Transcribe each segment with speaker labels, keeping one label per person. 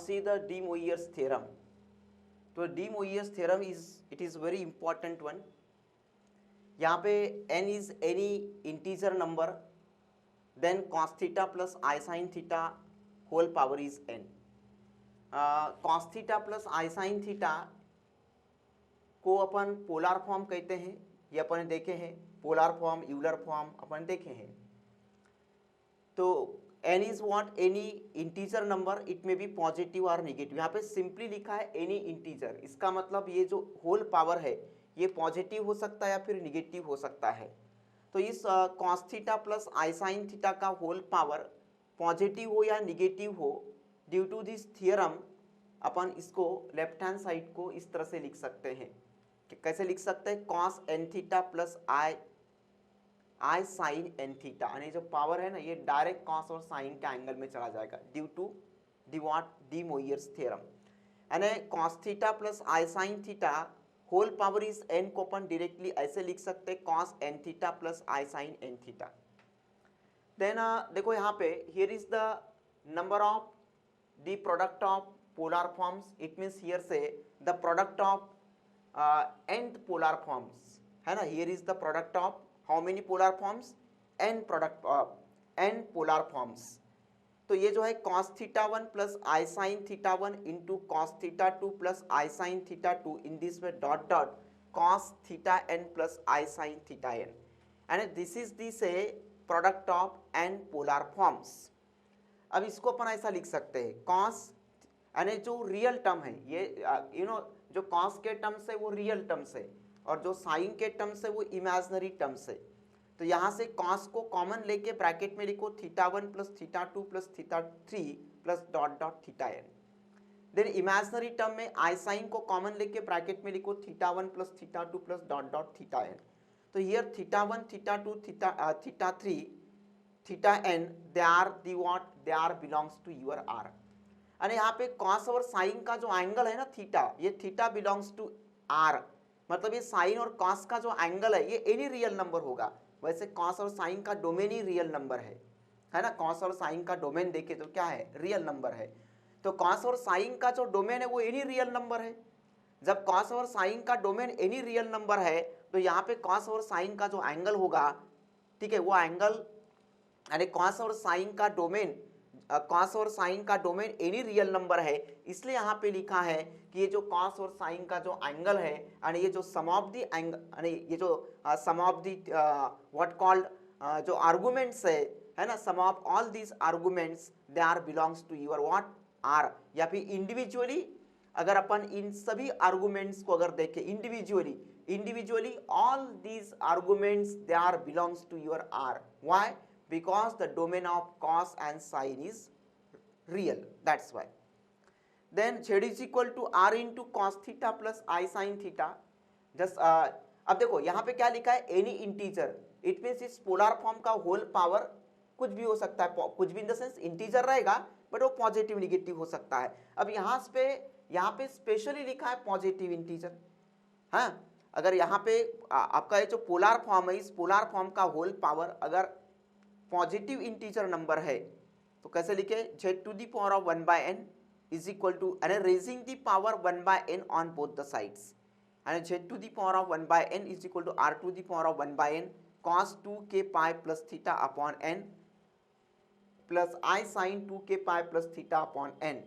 Speaker 1: see the De Moivre's theorem. तो De Moivre's theorem is very important one. यहाँ पे n is any integer number, then cos theta plus I sin theta whole power is n. cos theta plus I sin theta को अपन polar form कहते हैं, ये अपन देखे हैं, polar form, Euler form अपन देखे हैं. तो n is what, any integer number, it में बी पॉजिटिव और नेगेटिव. यहाँ पे सिंपली लिखा है एनी इंटीजर, इसका मतलब ये जो होल पावर है ये पॉजिटिव हो सकता है या फिर नेगेटिव हो सकता है. तो इस cos theta plus i sine theta का होल पावर पॉजिटिव हो या नेगेटिव हो, ड्यू टू दिस थियरम अपन इसको लेफ्ट हैंड साइड को इस तरह से लिख सकते हैं. कैसे लिख सकते हैं? cos n theta plus i sine n theta, यानी जो पावर है ना ये डायरेक्ट कॉस और साइन के एंगल में चला जाएगा due to de Moivre's theorem. यानी cos theta plus i sine theta whole power is n को अपन डायरेक्टली ऐसे लिख सकते हैं cos n theta plus i sine n theta. Then देखो यहाँ पे here is the number of the product of polar forms. It means here से the product of nth polar forms है ना. Here is the product of how many polar forms? n product of n polar forms. तो ये जो है cos theta 1 plus i sine theta 1 into cos theta 2 plus i sine theta 2 in this way dot dot cos theta n plus i sine theta n, and this is this A product of n polar forms. अब इसको अपन ऐसा लिख सकते हैं cos, यानी जो real term है ये जो cos के टर्म्स है वो रियल टर्म्स है और जो साइन के टर्म्स है वो इमेजिनरी टर्म्स है. तो यहाँ से cos को कॉमन लेके ब्रैकेट में लिखो theta 1 plus theta 2 plus theta 3 plus dot dot theta n. Then imaginary term में आई साइन को कॉमन लेके ब्रैकेट में लिखो theta 1 plus theta 2 plus dot dot theta n. तो here theta 1 theta 2 theta 3 theta n they are belongs to your r. अरे यहाँ पे cos और साइन का जो एंगल है ना थीटा, ये थीटा बिलोंग्स टू r, मतलब ये साइन और cos का जो एंगल है ये एनी रियल नंबर होगा. वैसे cos और साइन का डोमेन ही रियल नंबर है ना. cos और साइन का डोमेन देखे तो क्या है? रियल नंबर है. तो cos और साइन का जो डोमेन है वो एनी रियल नंबर है. जब cos और साइन का डोमेन एनी रियल नंबर है तो यहाँ पे cos और साइन का जो एंगल होगा, ठीक है, वो एंगल यानी cos और साइन का डोमेन, cos और साइन का डोमेन एनी रियल नंबर है. इसलिए यहाँ पे लिखा है कि ये जो cos और साइन का जो एंगल है यानी ये जो सम ऑफ द एंगल, यानी ये जो sum of the what called जो आर्गुमेंट्स है ना, sum of all these arguments they are belongs to your what are. या फिर इंडिविजुअली अगर अपन इन सभी आर्गुमेंट्स को अगर देखें individually all these arguments they are belongs to your R. Why? Because the domain of cos and sin is real, that's why. Then z is equal to r into cos theta plus I sin theta. Just अब देखो यहाँ पे क्या लिखा है? Any integer. It means इस polar form का whole power कुछ भी हो सकता है, कुछ भी इन द सेंस इंटीजर रहेगा बट वो पॉजिटिव निगेटिव हो सकता है. अब यहाँ पे स्पेशली लिखा है पॉजिटिव इंटीजर. हाँ, अगर यहाँ पे आपका ये जो पोलर फॉर्म है, इस पोलर फॉर्म का होल पावर अगर पॉजिटिव इंटीजर नंबर है तो कैसे लिखे? z to the power of 1 by n is equal to, यानी raising the power 1 by n on both the sides, यानी z to the power of 1 by n is equal to r to the power of 1 by n cos 2k pi plus theta upon n plus i sin 2k pi plus theta upon n.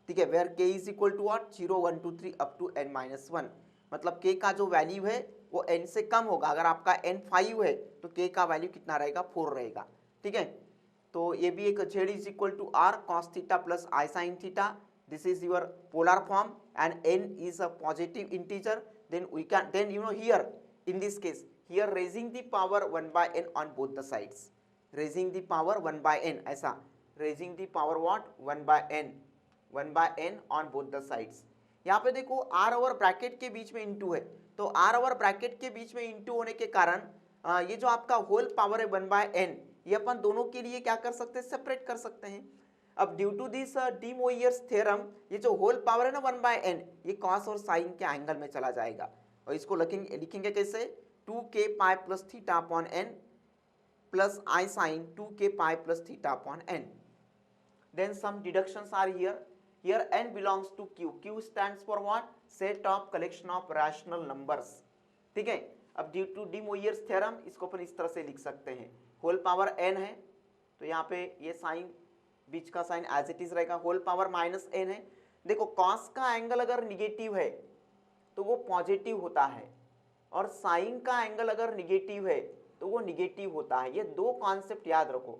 Speaker 1: ठीक है, where k is equal to what? 0 1 2 3 up to n minus 1. मतलब k का जो value है वो n से कम होगा. अगर आपका n 5 है तो k का वैल्यू कितना रहेगा? 4 रहेगा. ठीक है, तो ये भी एक z is equal to r cos theta plus i sine theta. This is your polar form and n is a positive integer. Then we can here in this case here raising the power 1 by n on both the sides, raising the power 1 by n, ऐसा raising the power what? 1 by n on both the sides. यहाँ पे देखो r और bracket के बीच में into है, तो r और ब्रैकेट के बीच में इंटू होने के कारण ये जो आपका होल पावर है 1 बाय n, ये अपन दोनों के लिए क्या कर सकते हैं? सेपरेट कर सकते हैं. अब due to this de Moivre's theorem ये जो होल पावर है ना 1 बाय n, ये cos और साइन के एंगल में चला जाएगा और इसको लिखेंगे कैसे? 2k pi plus theta upon n plus i sine 2k pi plus theta upon n. Then some deductions are here. Here n belongs to q, q stands for what, set of collection of rational numbers, ठीक है। अब due to de Moivre's theorem इसको अपन इस तरह से लिख सकते हैं, होल पावर n है तो यहाँ पे ये साइन, बीच का साइन एज इट इज रहेगा, होल पावर माइनस n है। देखो कॉस का एंगल अगर निगेटिव है तो वो पॉजिटिव होता है, और साइन का एंगल अगर निगेटिव है तो वो निगेटिव होता है। ये दो कॉन्सेप्ट याद रखो,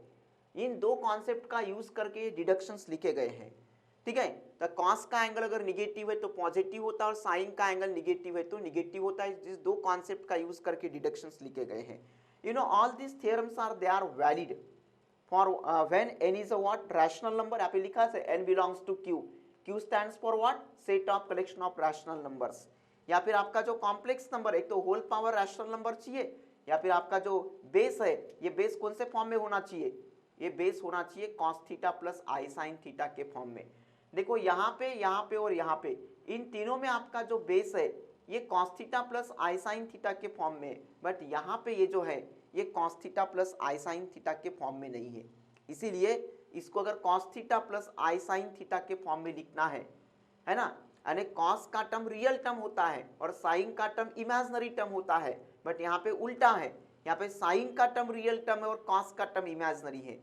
Speaker 1: इन दो कॉन्सेप्ट का यूज करके डिडक्शंस लिखे गए हैं, ठीक है। तो कॉस का एंगल अगर निगेटिव है तो पॉजिटिव होता है, और साइन का एंगल निगेटिव है तो निगेटिव होता है। जिस दो कॉन्सेप्ट का यूज करके डिडक्शंस लिखे गए हैं, you know all this theorems are they are valid for when n is a what, rational number. यहाँ पे लिखा है n belongs to q, q stands for what, set of collection of rational numbers. या फिर आपका जो complex number, एक तो होल पावर रैशनल नंबर चाहिए, या फिर आपका जो बेस है, ये बेस कौन से फॉर्म में होना चाहिए, ये बेस होना चाहिए cos theta plus i sine theta के फॉर्म में। देखो यहाँ पे और यहाँ पे, इन तीनों में आपका जो बेस है ये cos theta plus i sine theta के फॉर्म में, बट यहाँ पे ये जो है ये cos theta plus i sine theta के फॉर्म में नहीं है। इसीलिए इसको अगर cos theta plus i sine theta के फॉर्म में लिखना है ना, यानी कॉस का टर्म रियल टर्म होता है और साइन का टर्म इमेजिनरी टर्म होता है, बट यहाँ पे उल्टा है, यहाँ पे साइन का टर्म रियल टर्म है और कॉस का टर्म इमेजिनरी है।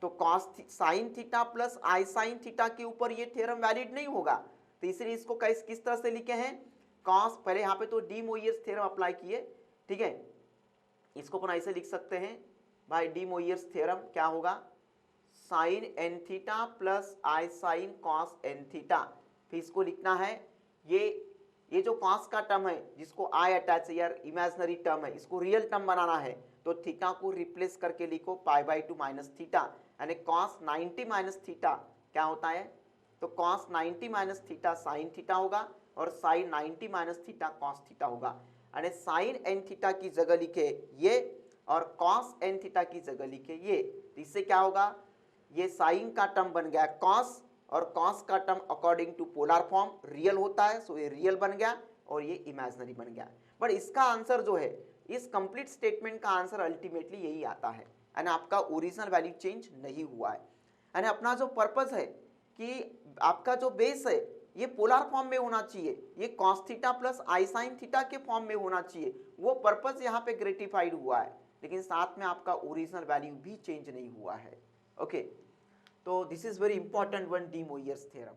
Speaker 1: तो cos sine theta plus i sine theta के ऊपर ये थ्योरम वैलिड नहीं होगा, तो इसलिए इसको किस तरह से लिखे हैं, कॉस, पहले यहाँ पे तो डी मोइयर्स थ्योरम अप्लाई किए, ठीक है। इसको अपन ऐसे लिख सकते हैं भाई, डी मोइयर्स थ्योरम क्या होगा, sign n theta plus i sine cos N theta. फिर इसको लिखना है, ये जो कॉस का टर्म है जिसको आई अटैच है यार, इमेजिनरी टर्म है, इसको रियल टर्म बनाना है तो थीटा को रिप्लेस करके लिखो पाई बाई 2 माइनस थीटा, यानी कॉस 90 माइनस थीटा क्या होता है, तो cos 90 minus theta sine theta होगा और sine 90 minus theta cos theta होगा। यानी साइन एन थीटा की जगह लिखे ये और कॉस एन थीटा की जगह लिखे ये, तो इससे क्या होगा, ये साइन का टर्म बन गया कॉस और कॉस का term according to polar form real होता है, सो ये रियल बन गया और ये इमेजिनरी बन गया। बट इसका आंसर जो है, इस कंप्लीट स्टेटमेंट का आंसर अल्टीमेटली यही आता है, यानी आपका ओरिजिनल वैल्यू चेंज नहीं हुआ है। यानी अपना जो पर्पस है कि आपका जो बेस है ये पोलर फॉर्म में होना चाहिए, ये cos theta plus i sine theta के फॉर्म में होना चाहिए, वो पर्पस यहाँ पे ग्रेटिफाइड हुआ है, लेकिन साथ में आपका ओरिजिनल वैल्यू भी चेंज नहीं हुआ है। ओके, तो this is very important one, de Moivre's theorem.